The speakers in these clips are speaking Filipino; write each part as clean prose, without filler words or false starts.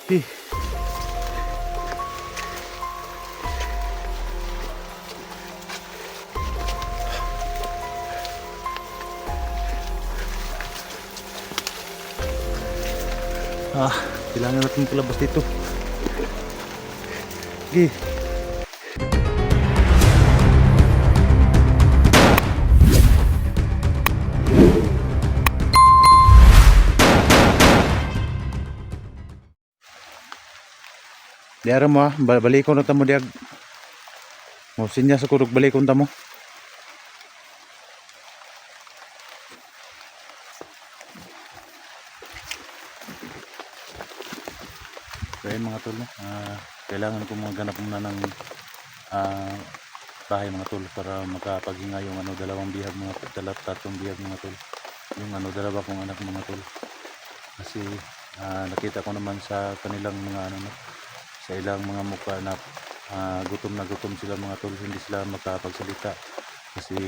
Eh. Kailangan natin palabas dito. Okay. Diara mo balikon na tamo diag. Mo sinya sa kurog balikon tamo. Kaya mga tol, kailangan ko maghanap muna ng bahay mga tol para makapaghinga yung dalawang bihag mga tatlong bihag mga tol. Yung dalawa kong anak mga tol. Kasi nakita ko naman sa kanilang mga sa ilang mga mukha na gutom na gutom sila mga tol, hindi sila makapagsalita kasi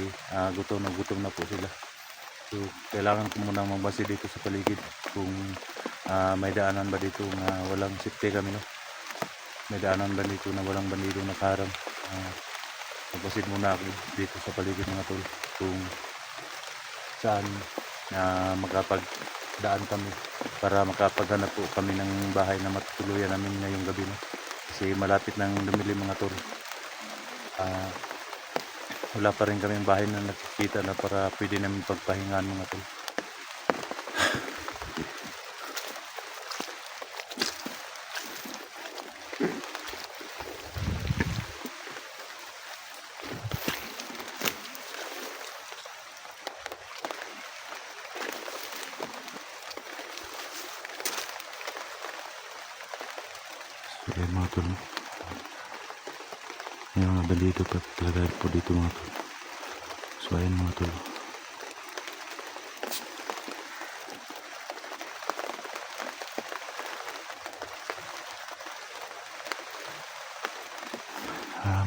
gutom na po sila. So kailangan ko muna magbase dito sa paligid kung may daanan ba dito na walang safety kami, no? May daanan ba dito na walang bandido nakaharang. Magbasid muna ako dito sa paligid mga tol kung saan makapagdaan kami para makapaghanap po kami ng bahay na matutuluyan namin ngayong gabi, no? Kasi malapit nang dumilim mga tol. Wala pa rin kaming bahay na nakikita na para pwede namin pagpahingaan mga tol. So yan mga tol, may mga bandido pa talaga po dito mga tol. So ayan mga tol,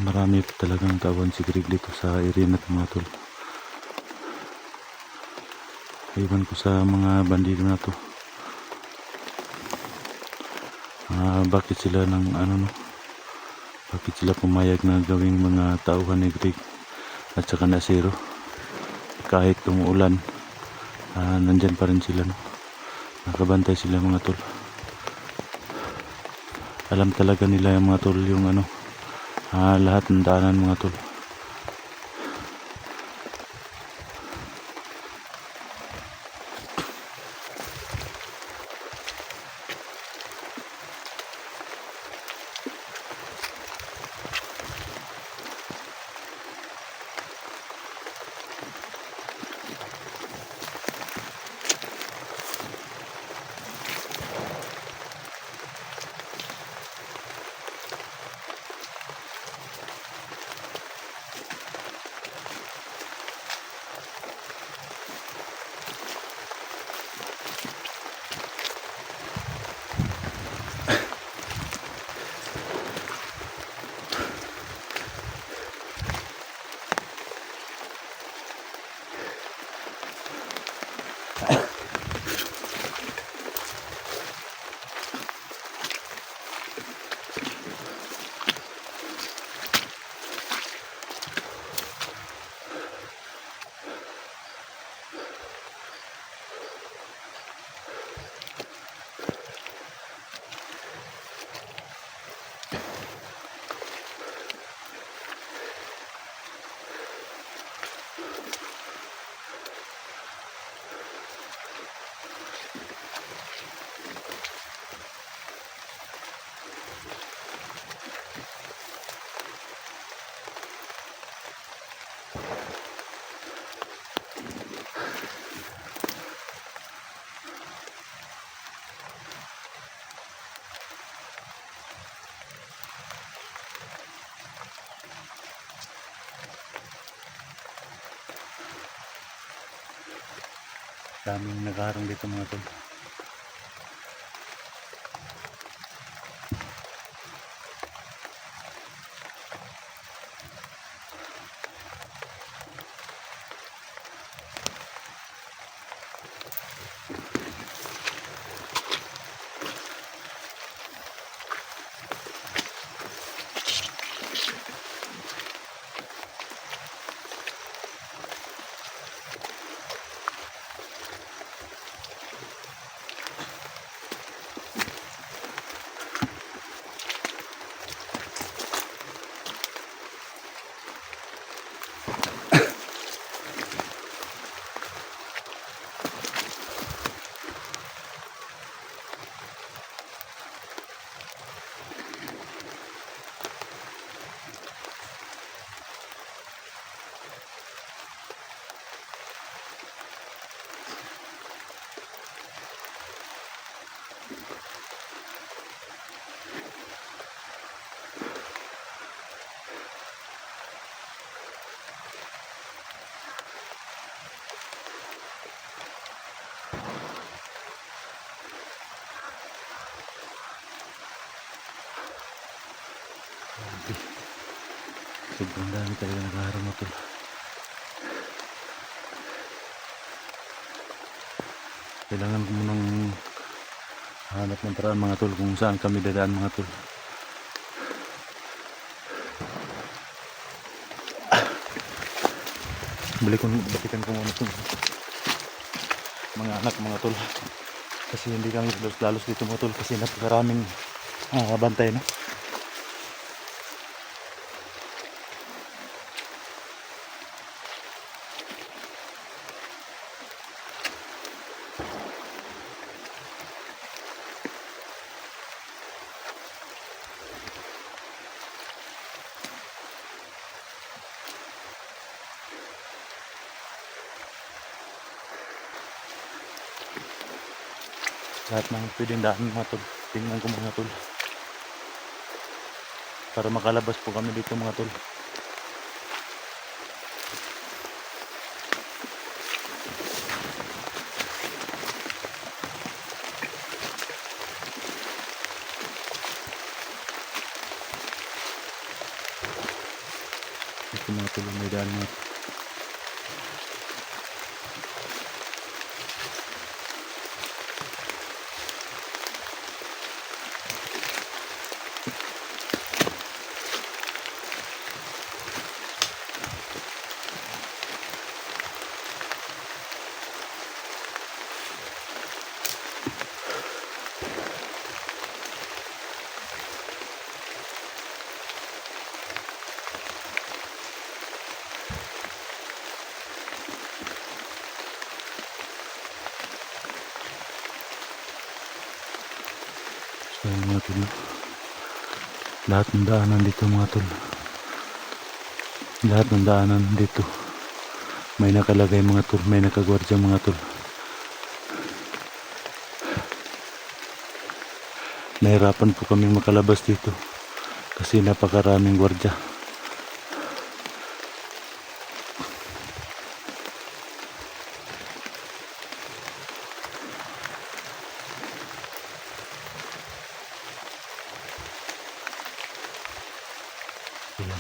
marami pa talagang tawan si Greg dito sa area na ito mga tol. Iwan ko sa mga bandido na to, bakit sila bakit sila pumayag na gawing mga tauhan ni Greg at saka na Zero. Kahit umuulan, nandyan pa rin sila, no? Nakabantay sila mga tol. Alam talaga nila yung mga tol yung lahat ng daanan mga tol. Daming naghaharang dito mga tol. Grabe. Sobrang dami talaga nakaharang mga tol. Kailangan ko munang hanap ng paraan mga tol kung saan kami dadaan mga tol. Balikan ko muna itong mga anak mga tol. Kasi hindi kami lalos dito mga tol kasi napakaraming bantay no. Lahat ng pwedeng daan mga tol, tingnan ko mga tol. Para makalabas po kami dito mga tol. Ito mga tol, may daan mga tol. So mga tol, lahat ng daanan dito mga tol. Lahat ng daanan dito may nakalagay mga tol, may nakagwardya mga tol. Nahirapan po kami makalabas dito kasi napakaraming gwardya. Ayan.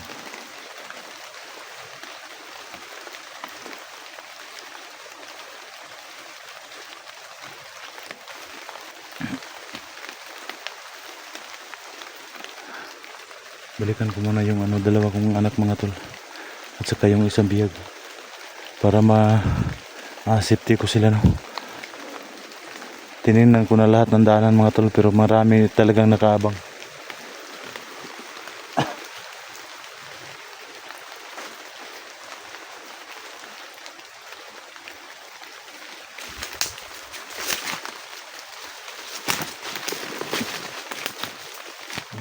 Balikan ko muna yung dalawa kong anak mga tol at saka yung isang biyag para safety ko sila no. Tinignan ko na lahat ng daanan mga tol pero marami talagang nakaabang.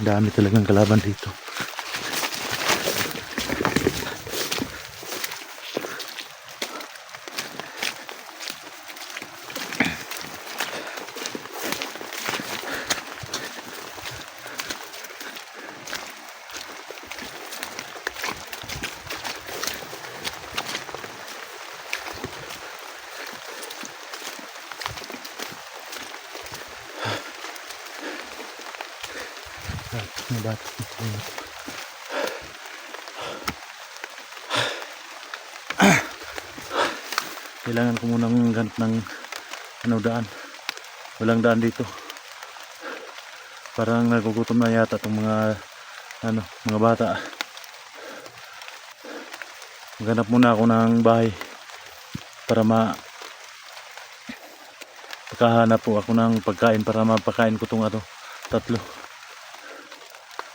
Ang dami talagang kalaban dito. May bata dito. Kailangan ko munang ganap ng daan. Walang daan dito. Parang nagugutom na yata itong mga mga bata. Maghanap muna ako ng bahay para makahanap po ako ng pagkain para mapakain ko itong tatlo.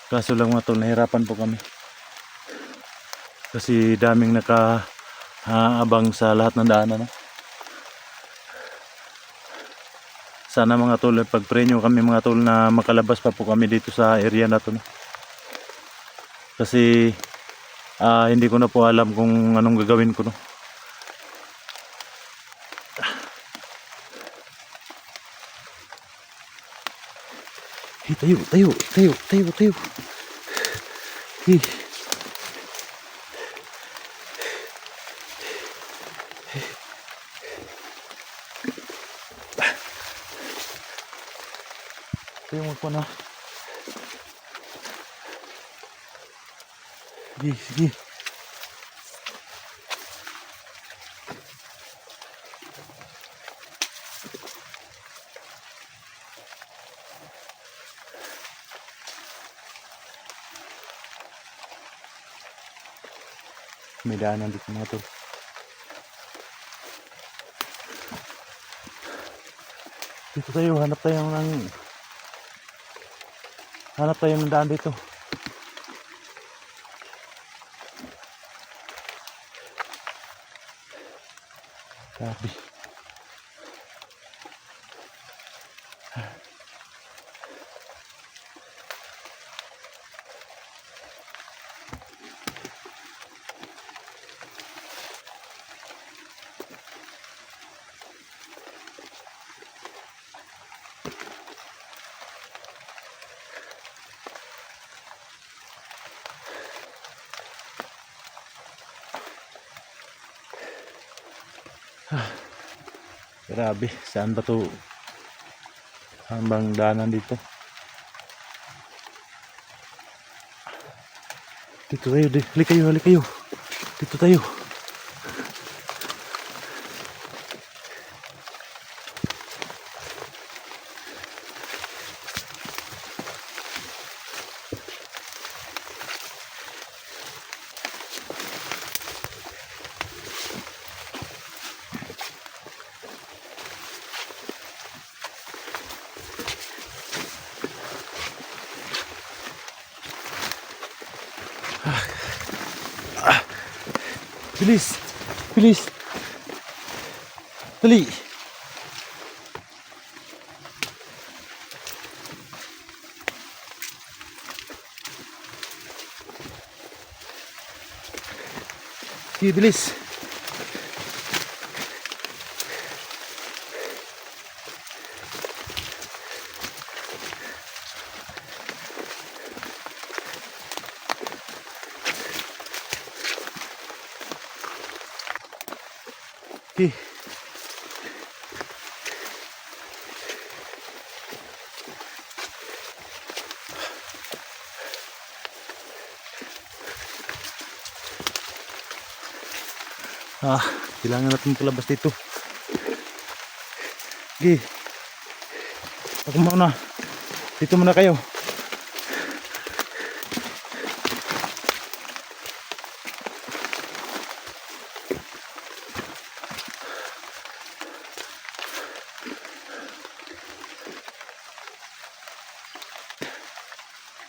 Kaso lang mga tol, nahirapan po kami kasi daming nakaabang sa lahat ng daanan. Sana mga tol, pag-pray nyo kami mga tol na makalabas pa po kami dito sa area na to. Kasi hindi ko na po alam kung anong gagawin ko. Hey, tayo. Hey. Tayo mo po na. Sige, sige. May daanan dito mga tol. Dito tayo, hanap tayo ng daan dito. Grabe. Grabe, saan ba to? Saan bang daanan dito? Dito tayo, halik kayo. Dito tayo. Bilis! Bilis! Dali! Sige, bilis! Okay. Kailangan natin palabas dito. Okay. Ako muna. Dito muna kayo.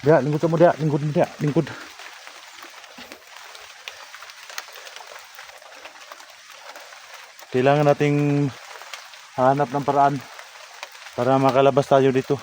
Dia, lingkod mo dia, lingkod. Kailangan nating hanap ng paraan para makalabas tayo dito.